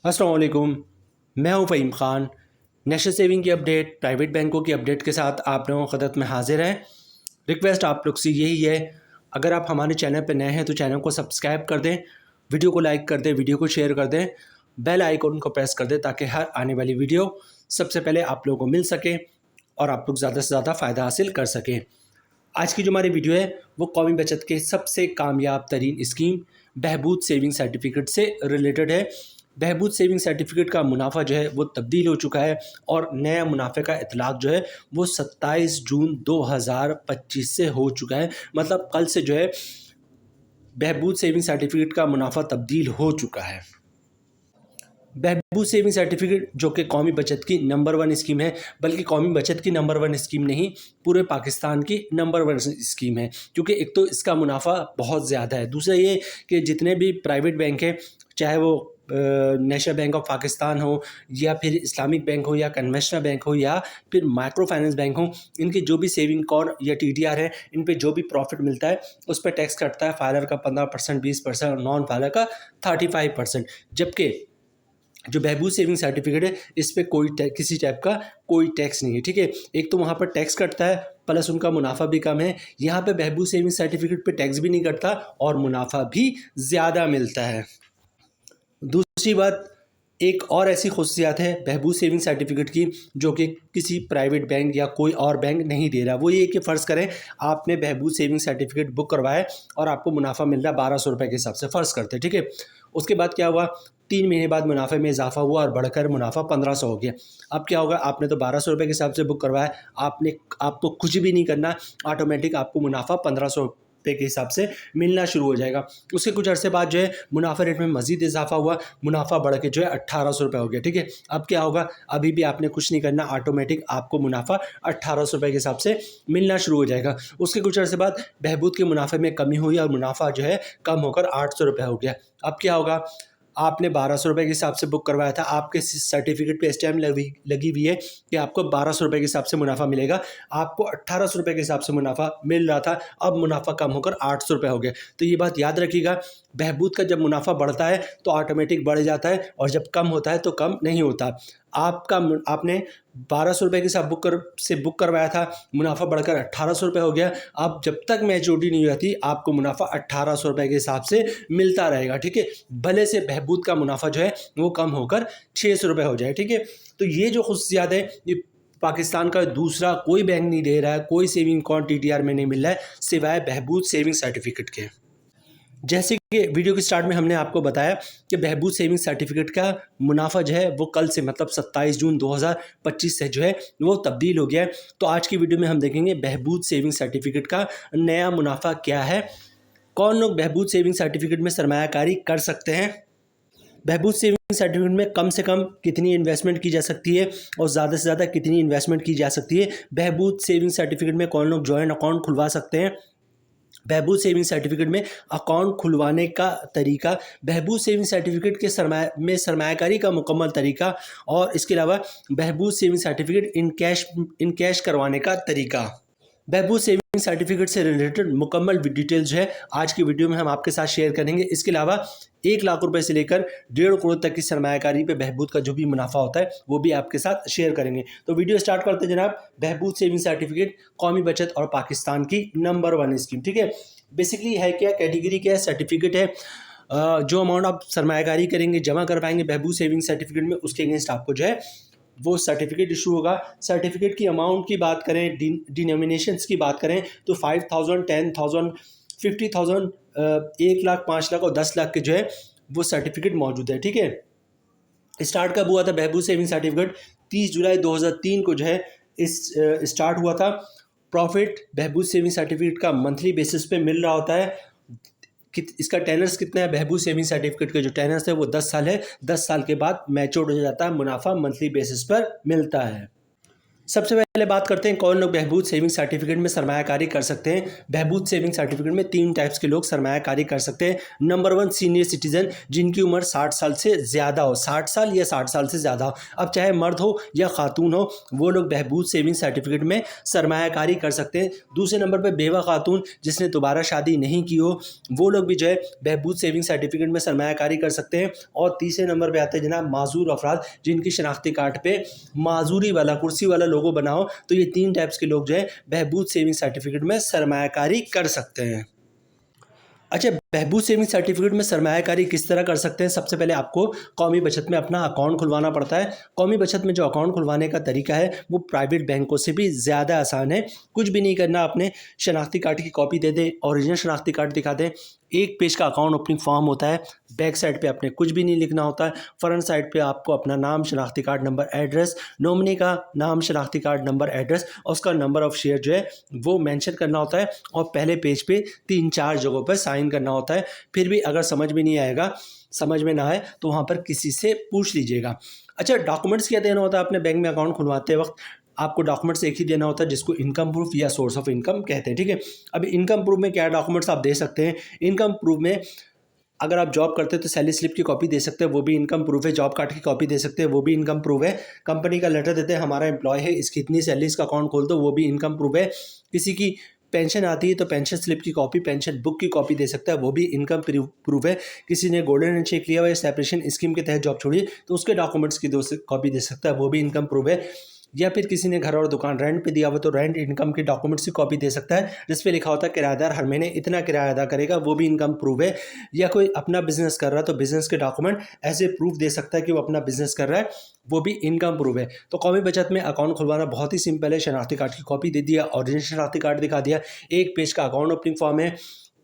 अस्सलाम वालेकुम। मैं हूं फ़हीम ख़ान। नेशनल सेविंग की अपडेट, प्राइवेट बैंकों की अपडेट के साथ आप लोगों की खिदमत में हाजिर हैं। रिक्वेस्ट आप लोग से यही है, अगर आप हमारे चैनल पर नए हैं तो चैनल को सब्सक्राइब कर दें, वीडियो को लाइक कर दें, वीडियो को शेयर कर दें, बेल आइकन को प्रेस कर दें ताकि हर आने वाली वीडियो सबसे पहले आप लोगों को मिल सके और आप लोग ज़्यादा से ज़्यादा फ़ायदा हासिल कर सकें। आज की जो हमारी वीडियो है वो कौमी बचत के सबसे कामयाब तरीन स्कीम बहबूद सेविंग सर्टिफिकेट से रिलेटेड है। बहबूद सेविंग सर्टिफिकेट का मुनाफा जो है वो तब्दील हो चुका है और नया मुनाफे का इतलाक़ जो है वो 27 जून 2025 से हो चुका है। मतलब कल से जो है बहबूद सेविंग सर्टिफिकेट का मुनाफा तब्दील हो चुका है। बहबूद सेविंग सर्टिफिकेट जो कि कौमी बचत की नंबर 1 स्कीम है, बल्कि कौमी बचत की नंबर 1 स्कीम नहीं, पूरे पाकिस्तान की नंबर 1 स्कीम है, क्योंकि एक तो इसका मुनाफा बहुत ज़्यादा है। दूसरा ये कि जितने भी प्राइवेट बैंक हैं, चाहे वो नेशनल बैंक ऑफ पाकिस्तान हो या फिर इस्लामिक बैंक हो या कन्वेंशनल बैंक हो या फिर माइक्रो फाइनेंस बैंक हो, इनकी जो भी सेविंग कॉर या टीडीआर है, इन पे जो भी प्रॉफिट मिलता है उस पर टैक्स कटता है। फाइलर का 15%, 20% और नॉन फाइलर का 35%। जबकि जो बहबूद सेविंग सर्टिफिकेट है इस पे किसी टाइप का कोई टैक्स नहीं है। ठीक है, एक तो वहाँ पर टैक्स कटता है प्लस उनका मुनाफा भी कम है। यहाँ पे बहबूद सेविंग सर्टिफिकेट पे टैक्स भी नहीं कटता और मुनाफा भी ज़्यादा मिलता है। दूसरी बात, एक और ऐसी खुसूसियात है बहबूद सेविंग सर्टिफिकेट की जो कि किसी प्राइवेट बैंक या कोई और बैंक नहीं दे रहा। वो ये कि फ़र्ज़ करें आपने बहबूद सेविंग सर्टिफिकेट बुक करवाया और आपको मुनाफा मिल रहा है 1200 रुपये के हिसाब से, फ़र्ज़ करते हैं। ठीक है, उसके बाद क्या हुआ, 3 महीने बाद मुनाफे में इजाफा हुआ और बढ़कर मुनाफा 1500 हो गया। अब क्या होगा, आपने तो 1200 रुपये के हिसाब से बुक करवाया, आपको कुछ भी नहीं करना, ऑटोमेटिक आपको मुनाफा 1500 रुपये के हिसाब से मिलना शुरू हो जाएगा। उसके कुछ अरसे बाद जो है मुनाफा रेट में मज़ीद इजाफा हुआ, मुनाफा बढ़ के जो है 1800 रुपये हो गया। ठीक है, अब क्या होगा, अभी भी आपने कुछ नहीं करना, ऑटोमेटिक आपको मुनाफा 1800 रुपये के हिसाब से मिलना शुरू हो जाएगा। उसके कुछ अरसे बाद बहबूद के मुनाफे में कमी हुई और मुनाफा जो है कम होकर 800 रुपये हो गया। अब क्या होगा, आपने 1200 रुपये के हिसाब से बुक करवाया था, आपके सर्टिफिकेट पे स्टैम्प लगी हुई है कि आपको 1200 रुपये के हिसाब से मुनाफा मिलेगा, आपको 1800 रुपये के हिसाब से मुनाफा मिल रहा था, अब मुनाफा कम होकर 800 रुपये हो गया। तो ये बात याद रखिएगा, बहबूद का जब मुनाफा बढ़ता है तो ऑटोमेटिक बढ़ जाता है और जब कम होता है तो कम नहीं होता। आपने 1200 रुपये के साथ बुक करवाया था, मुनाफा बढ़कर 1800 रुपये हो गया। अब जब तक मैच्योरिटी नहीं होती आपको मुनाफा 1800 रुपये के हिसाब से मिलता रहेगा। ठीक है, भले से बहबूद का मुनाफा जो है वो कम होकर 600 रुपये हो जाए। ठीक है, तो ये जो खुसूसियात है ये पाकिस्तान का दूसरा कोई बैंक नहीं दे रहा है, कोई सेविंग अकाउंट टीडीआर में नहीं मिल रहा है सिवाय बहबूद सेविंग सर्टिफिकेट के। जैसे कि वीडियो के स्टार्ट में हमने आपको बताया कि बहबूद सेविंग सर्टिफिकेट का मुनाफा जो है वो कल से मतलब 27 जून 2025 से जो है वो तब्दील हो गया है। तो आज की वीडियो में हम देखेंगे बहबूद सेविंग सर्टिफिकेट का नया मुनाफा क्या है, कौन लोग बहबूद सेविंग सर्टिफिकेट में सरमायाकारी कर सकते हैं, बहबूद सेविंग सर्टिफिकेट में कम से कम कितनी इन्वेस्टमेंट की जा सकती है और ज़्यादा से ज़्यादा कितनी इन्वेस्टमेंट की जा सकती है, बहबूद सेविंग सर्टिफिकेट में कौन लोग जॉइंट अकाउंट खुलवा सकते हैं, बहबूद सेविंग सर्टिफिकेट में अकाउंट खुलवाने का तरीका, बहबूद सेविंग सर्टिफिकेट के सरमायाकारी का मुकम्मल तरीका और इसके अलावा बहबूद सेविंग सर्टिफिकेट इन कैश करवाने का तरीका। बहबूद सेविंग सर्टिफिकेट से रिलेटेड मुकम्मल डिटेल्स जो है आज की वीडियो में हम आपके साथ शेयर करेंगे। इसके अलावा 1 लाख रुपए से लेकर 1.5 करोड़ तक की सरमायाकारी पे बहबूद का जो भी मुनाफा होता है वो भी आपके साथ शेयर करेंगे। तो वीडियो स्टार्ट करते हैं जनाब। बहबूद सेविंग सर्टिफिकेट कौमी बचत और पाकिस्तान की नंबर 1 स्कीम। ठीक है, बेसिकली है क्या, कैटेगरी क्या है, सर्टिफिकेट है, जो अमाउंट आप सरमायाकारी करेंगे जमा कर पाएंगे बहबूद सेविंग सर्टिफिकेट में उसके अगेंस्ट आपको जो है वो सर्टिफिकेट इशू होगा। सर्टिफिकेट की अमाउंट की बात करें, डिनोमिनेशंस की बात करें तो 5000, 10,000, 50,000, 1 लाख, 5 लाख और 10 लाख के जो है वो सर्टिफिकेट मौजूद है। ठीक है, स्टार्ट कब हुआ था बहबूद सेविंग सर्टिफिकेट, 30 जुलाई 2003 को जो है इस स्टार्ट हुआ था। प्रॉफिट बहबूद सेविंग सर्टिफिकेट का मंथली बेसिस पे मिल रहा होता है। इसका टेनर्स कितना है, बहबूद सेविंग सर्टिफिकेट का जो टेनर्स है वो 10 साल है। 10 साल के बाद मैच्योर हो जाता है, मुनाफा मंथली बेसिस पर मिलता है। सबसे पहले बात करते हैं कौन लोग बहबूद सेविंग सर्टिफिकेट में सरमायाकारी कर सकते हैं। बहबूद सेविंग सर्टिफिकेट में 3 टाइप्स के लोग सरमायाकारी कर सकते हैं। नंबर 1 सीनियर सिटीजन, जिनकी उम्र 60 साल से ज़्यादा हो, 60 साल या 60 साल से ज़्यादा हो, अब चाहे मर्द हो या खातून हो, वो लोग बहबूद सेविंग सर्टिफिकेट में सरमायाकारी कर सकते हैं। दूसरे नंबर पर बेवा खातून जिसने दोबारा शादी नहीं की हो, वो लोग भी जो है बहबूद सेविंग सर्टिफिकेट में सरमायाकारी कर सकते हैं। और तीसरे नंबर पर आते हैं जनाब माजूर अफराद, जिनकी शनाख्ती कार्ड पे माजूरी वाला कुर्सी वाला लोगो बनाओ। तो ये 3 टाइप्स के लोग जो है बहबूद सेविंग सर्टिफिकेट में सरमायाकारी कर सकते हैं। अच्छा, बहबूद सेविंग सर्टिफिकेट में सरमायाकारी किस तरह कर सकते हैं? सबसे पहले आपको कौमी बचत में अपना अकाउंट खुलवाना पड़ता है। कौमी बचत में जो अकाउंट खुलवाने का तरीका है वो प्राइवेट बैंकों से भी ज़्यादा आसान है। कुछ भी नहीं करना, अपने शनाख्ती कार्ड की कॉपी दे दें, ओरिजिनल शनाख्ती कार्ड दिखा दें। 1 पेज का अकाउंट ओपनिंग फॉर्म होता है। बैक साइड पे आपने कुछ भी नहीं लिखना होता है। फ्रंट साइड पे आपको अपना नाम, शनाख्ती कार्ड नंबर, एड्रेस, नॉमिनी का नाम, शनाख्ती कार्ड नंबर, एड्रेस और उसका नंबर ऑफ़ शेयर जो है वो मेंशन करना होता है। और पहले पेज पे 3-4 जगहों पर साइन करना होता है। फिर भी अगर समझ में नहीं आएगा, समझ में ना आए तो वहाँ पर किसी से पूछ लीजिएगा। अच्छा, डॉक्यूमेंट्स क्या देना होता है अपने बैंक में अकाउंट खुलवाते वक्त? आपको डॉक्यूमेंट्स एक ही देना होता है जिसको इनकम प्रूफ या सोर्स ऑफ इनकम कहते हैं, ठीक है। अब इनकम प्रूफ में क्या डॉक्यूमेंट्स आप दे सकते हैं? इनकम प्रूफ में अगर आप जॉब करते हैं तो सैलरी स्लिप की कॉपी दे सकते हैं, वो भी इनकम प्रूफ है। जॉब कार्ड की कॉपी दे सकते हैं, वो भी इनकम प्रूफ है। कंपनी का लेटर देते हैं, हमारा एम्प्लॉय है, इसकी इतनी सैलरी, इसका अकाउंट खोल दो, वो भी इनकम प्रूफ है। किसी की पेंशन आती है तो पेंशन स्लिप की कॉपी, पेंशन बुक की कॉपी दे सकता है, वो भी इनकम प्रूफ है। किसी ने गोल्डन हैंडशेक लिया हुआ है, सेपरेशन स्कीम के तहत जॉब छोड़ी तो उसके डॉक्यूमेंट्स की कॉपी दे सकता है, वो भी इनकम प्रूफ है। या फिर किसी ने घर और दुकान रेंट पे दिया हुआ तो रेंट इनकम के डॉक्यूमेंट्स की कॉपी दे सकता है, जिस पे लिखा होता है किराएदार हर महीने इतना किराया अदा करेगा, वो भी इनकम प्रूफ है। या कोई अपना बिजनेस कर रहा है तो बिजनेस के डॉक्यूमेंट ऐसे प्रूफ दे सकता है कि वो अपना बिजनेस कर रहा है, वो भी इनकम प्रूफ है। तो कौमी बचत में अकाउंट खुलवाना बहुत ही सिंपल है। शनाख्ती कार्ड की कॉपी दे दिया, ओरिजिनल शनाख्ती कार्ड दिखा दिया, 1 पेज का अकाउंट ओपनिंग फॉर्म है,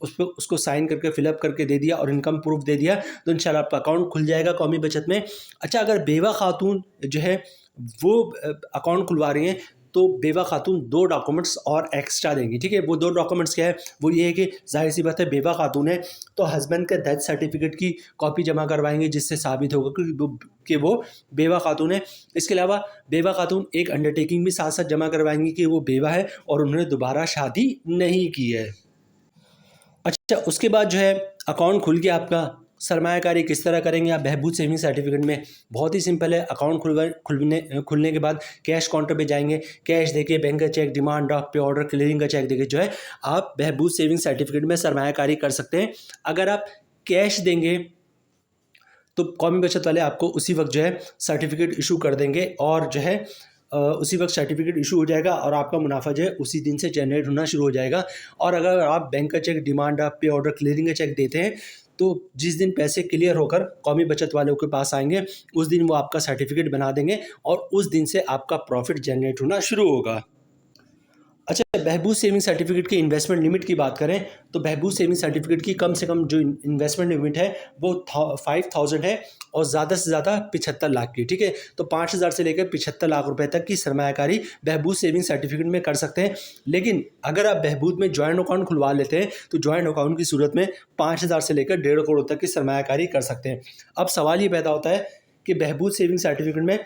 उस पर उसको साइन करके फिलअप करके दे दिया और इनकम प्रूफ दे दिया, तो इंशाल्लाह आपका अकाउंट खुल जाएगा कौमी बचत में। अच्छा, अगर बेवा खातून जो है वो अकाउंट खुलवा रही हैं तो बेवा खातून 2 डॉक्यूमेंट्स और एक्स्ट्रा देंगी, ठीक है। वो 2 डॉक्यूमेंट्स क्या है? वो ये है कि जाहिर सी बात है बेवा खातून है तो हस्बैंड के डेथ सर्टिफिकेट की कॉपी जमा करवाएंगे, जिससे साबित होगा कि वो बेवा खातून है। इसके अलावा बेवा खातून एक अंडरटेकिंग भी साथ साथ जमा करवाएंगी कि वो बेवा है और उन्होंने दोबारा शादी नहीं की है। अच्छा, उसके बाद जो है अकाउंट खुल गया आपका। सरमायाकारी किस तरह करेंगे आप बहबूद सेविंग सर्टिफिकेट में? बहुत ही सिंपल है। अकाउंट खुलने के बाद कैश काउंटर पे जाएंगे, कैश देके, बैंक का चेक, डिमांड ड्राफ्ट, पे ऑर्डर, क्लियरिंग का चेक देके जो है आप बहबूद सेविंग सर्टिफिकेट में सरमायाकारी कर सकते हैं। अगर आप कैश देंगे तो कौमी बचत वाले आपको उसी वक्त जो है सर्टिफिकेट इशू कर देंगे और जो है उसी वक्त सर्टिफिकेट इशू हो जाएगा और आपका मुनाफा जो है उसी दिन से जनरेट होना शुरू हो जाएगा। और अगर आप बैंक का चेक, डिमांड ड्राफ्ट, पे ऑर्डर, क्लियरिंग का चेक देते हैं तो जिस दिन पैसे क्लियर होकर कौमी बचत वालों के पास आएंगे उस दिन वो आपका सर्टिफिकेट बना देंगे और उस दिन से आपका प्रॉफिट जनरेट होना शुरू होगा। अच्छा, बहबूद सेविंग सर्टिफिकेट की इन्वेस्टमेंट लिमिट की बात करें तो बहबूद सेविंग सर्टिफिकेट की कम से कम जो इन्वेस्टमेंट लिमिट है वो 5000 है और ज़्यादा से ज़्यादा 75 लाख की, ठीक है। तो 5000 से लेकर 75 लाख रुपए तक की सरमायाकारी बहबूद सेविंग सर्टिफिकेट में कर सकते हैं। लेकिन अगर आप बहबूद में जॉइंट अकाउंट खुलवा लेते हैं तो जॉइंट अकाउंट की सूरत में 5000 से लेकर 1.5 करोड़ तक की सरमायाकारी कर सकते हैं। अब सवाल ये पैदा होता है कि बहबूद सेविंग सर्टिफिकेट में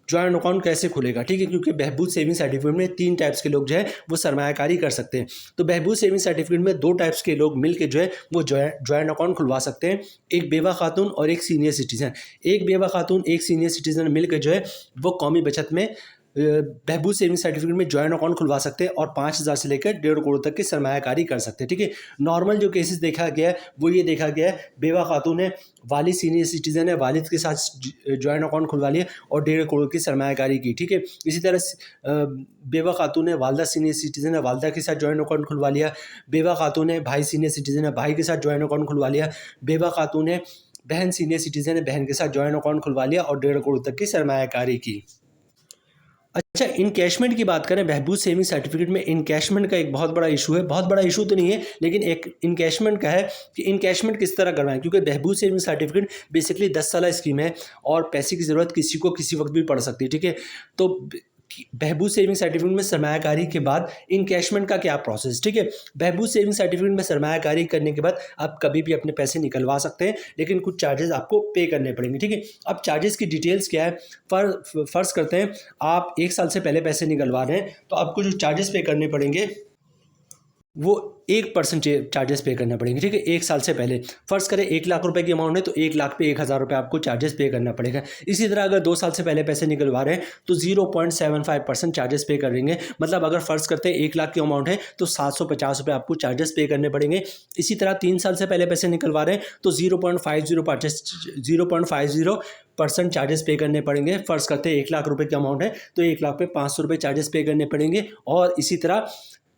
जॉइंट अकाउंट कैसे खुलेगा, ठीक है। क्योंकि बहबूद सेविंग सर्टिफिकेट में 3 टाइप्स के लोग जो है वो सरमायाकारी कर सकते हैं। तो बहबूद सेविंग सर्टिफिकेट में 2 टाइप्स के लोग मिलकर जो है वो जॉइंट अकाउंट खुलवा सकते हैं। एक बेवा खातून और एक सीनियर सिटीजन। एक बेवा खातून, एक सीनियर सिटीजन मिलकर जो है वो कौमी बचत में बहबूद सेविंग सर्टिफिकेट में जॉइंट अकाउंट खुलवा सकते हैं और 5000 से लेकर 1.5 करोड़ तक की सरमायाकारी कर सकते हैं, ठीक है। नॉर्मल जो केसेस देखा गया है वो ये देखा गया है, बेवा खातून है, वालिद सीनियर सिटीजन है, वालिद के साथ जॉइंट अकाउंट खुलवा लिया और 1.5 करोड़ की सरमायाकारी की, ठीक है। इसी तरह बेवा खातून है, वालदा सीनियर सिटीजन है, वालदा के साथ जॉइंट अकाउंट खुलवा लिया। बेवा खातून है, भाई सीनियर सिटीजन है, भाई के साथ जॉइंट अकाउंट खुलवा लिया। बेवा खातून है, बहन सीनियर सिटीजन है, बहन के साथ जॉइंट अकाउंट खुलवा लिया और 1.5 करोड़ तक की सरमायाकारी की। अच्छा, इनकैशमेंट की बात करें, बहबूद सेविंग सर्टिफिकेट में इनकैशमेंट का एक बहुत बड़ा इशू है। बहुत बड़ा इशू तो नहीं है लेकिन एक इनकैशमेंट का है कि इनकैशमेंट किस तरह करवाएं। क्योंकि बहबूद सेविंग सर्टिफिकेट बेसिकली 10 साल स्कीम है और पैसे की ज़रूरत किसी को किसी वक्त भी पड़ सकती है, ठीक है। तो बहबूद सेविंग सर्टिफिकेट में सरमायाकारी के बाद इनकैशमेंट का क्या प्रोसेस, ठीक है। बहबूद सेविंग सर्टिफिकेट में सरमायाकारी करने के बाद आप कभी भी अपने पैसे निकलवा सकते हैं, लेकिन कुछ चार्जेस आपको पे करने पड़ेंगे, ठीक है। अब चार्जेस की डिटेल्स क्या है, फर्ज करते हैं आप 1 साल से पहले पैसे निकलवा रहे हैं, तो आपको जो चार्जेस पे करने पड़ेंगे वो 1% चार्जेस पे करना पड़ेंगे, ठीक है। 1 साल से पहले फ़र्ज़ करें 1 लाख रुपए की अमाउंट है तो 1 लाख पे 1,000 रुपये आपको चार्जेस पे करना पड़ेगा। इसी तरह अगर 2 साल से पहले पैसे निकलवा रहे हैं तो 0.75% चार्जेस पे करेंगे। मतलब अगर फ़र्ज़ करते हैं 1 लाख की अमाउंट है तो 750 रुपये आपको चार्जेस पे करने पड़ेंगे। इसी तरह 3 साल से पहले पैसे निकलवा रहे हैं तो 0.50% चार्जेस पे करने पड़ेंगे। फ़र्ज़ करते हैं 1 लाख रुपए की अमाउंट है तो 1 लाख पे 500 रुपये चार्जेस पे करने पड़ेंगे। और इसी तरह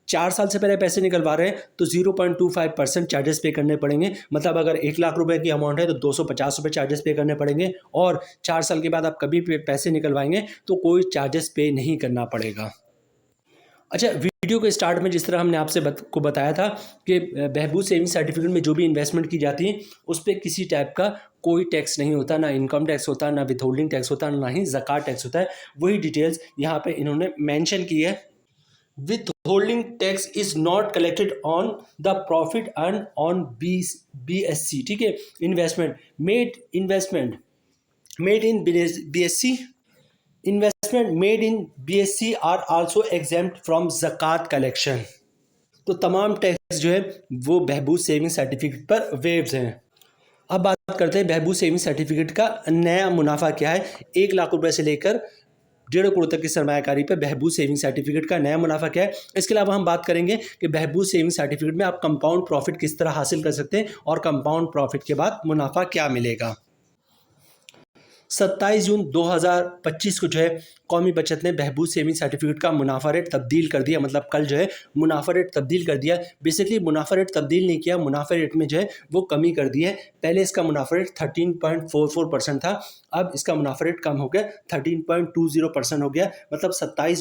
4 साल से पहले पैसे निकलवा रहे हैं तो 0.25% चार्जेस पे करने पड़ेंगे। मतलब अगर 1 लाख रुपए की अमाउंट है तो 250 रुपये चार्जेस पे करने पड़ेंगे। और 4 साल के बाद आप कभी भी पैसे निकलवाएंगे तो कोई चार्जेस पे नहीं करना पड़ेगा। अच्छा, वीडियो के स्टार्ट में जिस तरह हमने आपसे को बताया था कि बहबूद सेविंग सर्टिफिकेट में जो भी इन्वेस्टमेंट की जाती है उस पर किसी टाइप का कोई टैक्स नहीं होता, ना इनकम टैक्स होता, ना विथहोल्डिंग टैक्स होता, ना ही ज़कात टैक्स होता है। वही डिटेल्स यहाँ पे इन्होंने मेंशन की है। Withholding tax is not collected on the profit earned on BSC, ठीक है। investment made in BSC are also exempt from zakat collection। तो तमाम टैक्स जो है वो बहबूद सेविंग सर्टिफिकेट पर वेव्स हैं। अब बात करते हैं बहबूद सेविंग सर्टिफिकेट का नया मुनाफा क्या है। 1 लाख रुपए से लेकर 1.5 करोड़ तक की सरमायाकारी पे बहबूद सेविंग सर्टिफिकेट का नया मुनाफा क्या है। इसके अलावा हम बात करेंगे कि बहबूद सेविंग सर्टिफिकेट में आप कंपाउंड प्रॉफिट किस तरह हासिल कर सकते हैं और कंपाउंड प्रॉफिट के बाद मुनाफा क्या मिलेगा। 27 जून 2025 को जो है कौमी बचत ने बहबूद सेविंग सर्टिफिकेट का मुनाफा रेट तब्दील कर दिया। मतलब कल जो है मुनाफा रेट तब्दील कर दिया। बेसिकली मुनाफा रेट तब्दील नहीं किया, मुनाफा रेट में जो है वो कमी कर दी है। पहले इसका मुनाफा रेट 13.44% था, अब इसका मुनाफा रेट कम हो गया 13.20% हो गया। मतलब 27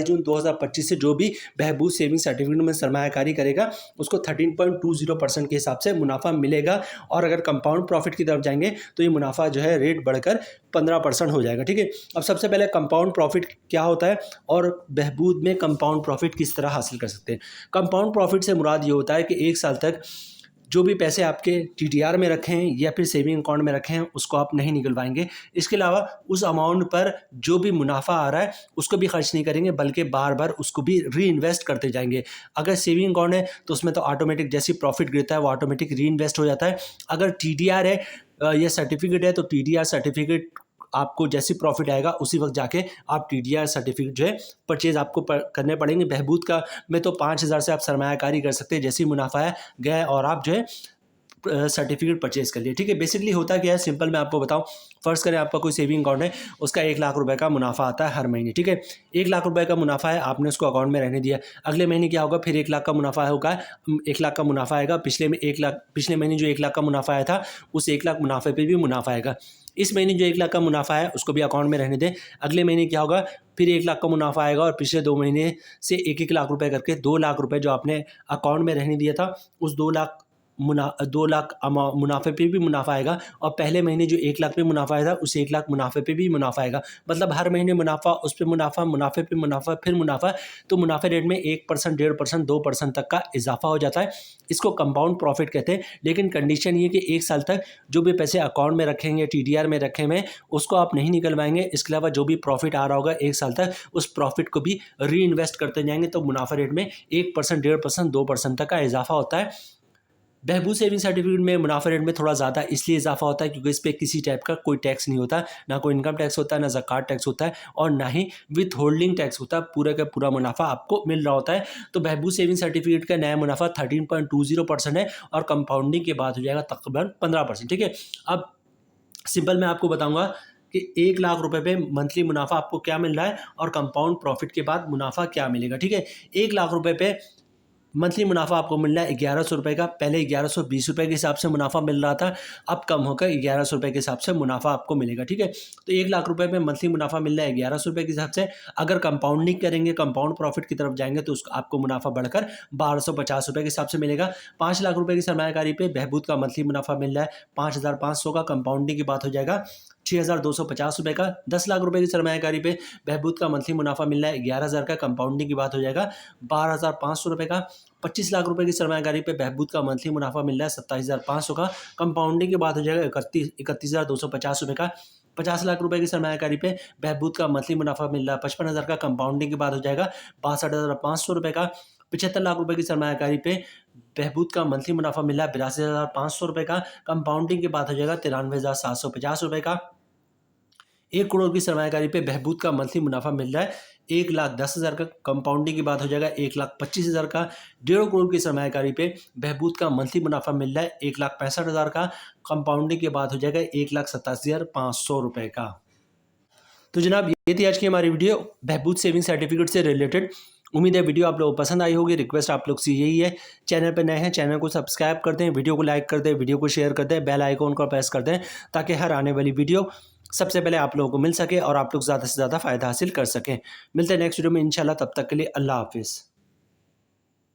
जून 2025 से जो भी बहबूद सेविंग सर्टिफिकेट में सरमायाकारी करेगा उसको 13.20% के हिसाब से मुनाफा मिलेगा। और अगर कंपाउंड प्रॉफिट की तरफ जाएंगे तो ये मुनाफा जो है रेट बढ़कर 15% हो जाएगा, ठीक है। अब सबसे पहले कंपाउंड प्रॉफिट क्या होता है और बहबूद में कंपाउंड प्रॉफिट किस तरह हासिल कर सकते हैं। कंपाउंड प्रॉफिट से मुराद ये होता है कि 1 साल तक जो भी पैसे आपके TDR में रखे हैं या फिर सेविंग अकाउंट में रखे हैं उसको आप नहीं निकलवाएंगे। इसके अलावा उस अमाउंट पर जो भी मुनाफा आ रहा है उसको भी खर्च नहीं करेंगे, बल्कि बार बार उसको भी री इन्वेस्ट करते जाएंगे। अगर सेविंग अकाउंट है तो उसमें तो ऑटोमेटिक जैसी प्रॉफिट गिरता है वो ऑटोमेटिक री इन्वेस्ट हो जाता है। अगर TDR है या सर्टिफिकेट है तो TDR सर्टिफिकेट आपको जैसी प्रॉफिट आएगा उसी वक्त जाके आप TDR सर्टिफिकेट जो है परचेज आपको करने पड़ेंगे। बहबूद का में तो 5,000 से आप सरमायाकारी कर सकते हैं, जैसी मुनाफा है गया और आप जो है सर्टिफिकेट परचेज कर लिए, ठीक है। बेसिकली होता क्या है, सिंपल मैं आपको बताऊं। फर्स्ट करें आपका कोई सेविंग अकाउंट है, उसका 1 लाख रुपए का मुनाफा आता है हर महीने, ठीक है। 1 लाख रुपए का मुनाफा है, आपने उसको अकाउंट में रहने दिया। अगले महीने क्या होगा, फिर 1 लाख का मुनाफा होगा, 1 लाख का मुनाफा आएगा। पिछले महीने जो 1 लाख का मुनाफा आया था उस 1 लाख मुनाफे पर भी मुनाफा आएगा। इस महीने जो 1 लाख का मुनाफा है उसको भी अकाउंट में रहने दें। अगले महीने क्या होगा, फिर 1 लाख का मुनाफा आएगा और पिछले 2 महीने से 1-1 लाख रुपए करके 2 लाख रुपए जो आपने अकाउंट में रहने दिया था उस 2 लाख मुनाफे पे भी मुनाफा आएगा। और पहले महीने जो 1 लाख पे मुनाफा आया था उस 1 लाख मुनाफे पे भी मुनाफा आएगा। मतलब हर महीने मुनाफा, उस पे मुनाफा, मुनाफे पे मुनाफा, फिर मुनाफा। तो मुनाफे रेट में 1%, 1.5%, 2% तक का इजाफा हो जाता है। इसको कंपाउंड प्रॉफिट कहते हैं। लेकिन कंडीशन ये कि 1 साल तक जो भी पैसे अकाउंट में रखेंगे, TDR में रखे हुए, उसको आप नहीं निकलवाएंगे। इसके अलावा जो भी प्रॉफिट आ रहा होगा 1 साल तक उस प्रॉफिट को भी री इन्वेस्ट करते जाएंगे। तो मुनाफा रेट में 1%, 1.5%, 2% तक का इजाफा होता है। बहबूद सेविंग सर्टिफिकेट में मुनाफा रेट में थोड़ा ज़्यादा इसलिए इजाफा होता है क्योंकि इस पर किसी टाइप का कोई टैक्स नहीं होता, ना कोई इनकम टैक्स होता है, ना ज़कात टैक्स होता है और ना ही विथ होल्डिंग टैक्स होता है। पूरा का पूरा मुनाफा आपको मिल रहा होता है। तो बहबूद सेविंग सर्टिफिकेट का नया मुनाफा 13.20% है और कंपाउंडिंग के बाद हो जाएगा तकरीबन 15%, ठीक है। अब सिंपल मैं आपको बताऊँगा कि 1 लाख रुपए पे मंथली मुनाफा आपको क्या मिल रहा है और कंपाउंड प्रॉफिट के बाद मुनाफा क्या मिलेगा, ठीक है। 1 लाख रुपए पे मंथली मुनाफा आपको मिल रहा है 1100 रुपये का। पहले 1120 रुपये के हिसाब से मुनाफा मिल रहा था, अब कम होकर 1100 रुपये के हिसाब से मुनाफा आपको मिलेगा, ठीक है। तो 1 लाख रुपए में मंथली मुनाफा मिल रहा है 1100 रुपये के हिसाब से। अगर कंपाउंडिंग करेंगे, कंपाउंड प्रॉफिट की तरफ जाएंगे तो उसको आपको मुनाफा बढ़कर 1250 रुपये के हिसाब से मिलेगा। 5 लाख रुपये की सरमायाकारी पे बहबूद का मंथली मुनाफा मिल रहा है 5,500 का। कंपाउंडिंग की बात हो जाएगा ₹6,250 का। 10 लाख रुपए की सरमायाकारी पे बहबूद का मंथली मुनाफा मिल रहा है 11,000 का, कंपाउंडिंग की बात हो जाएगा ₹12,500 का। 25 लाख रुपए की सरमायाकारी पे बहबूद का मंथली मुनाफा मिल रहा है 27,500 का, कंपाउंडिंग की बात हो जाएगा 31,250 का। 50 लाख रुपए की सरमायाकारी पे बहबूद का मंथली मुनाफा मिल रहा है 55,000 का, कंपाउंडिंग की बात हो जाएगा ₹62,500 का। 75 लाख रुपए की सरमायाकारी पे बहबूद का मंथली मुनाफा मिल रहा है ₹82,500 का, कंपाउंडिंग की बात हो जाएगा ₹93,750 का। 1 करोड़ की सरमायाकारी पे बहबूद का मंथली मुनाफा मिल रहा है 1,10,000 का, कंपाउंडिंग की बात हो जाएगा 1,25,000 का। 1.5 करोड़ की सरमायाकारी पे बहबूद का मंथली मुनाफा मिल रहा है 1,65,000 का, कंपाउंडिंग की बात हो जाएगा 1,87,500 रुपये का। तो जनाब ये थी आज की हमारी वीडियो बहबूद सेविंग सर्टिफिकेट से रिलेटेड। उम्मीद है वीडियो आप लोगों को पसंद आई होगी। रिक्वेस्ट आप लोग से यही है, चैनल पर नए हैं चैनल को सब्सक्राइब कर दें, वीडियो को लाइक कर दें, वीडियो को शेयर कर दें, बेल आइकॉन को प्रेस कर दें ताकि हर आने वाली वीडियो सबसे पहले आप लोगों को मिल सके और आप लोग ज़्यादा से ज़्यादा फ़ायदा हासिल कर सकें। मिलते हैं नेक्स्ट वीडियो में इंशाल्लाह, तब तक के लिए अल्लाह हाफिज़।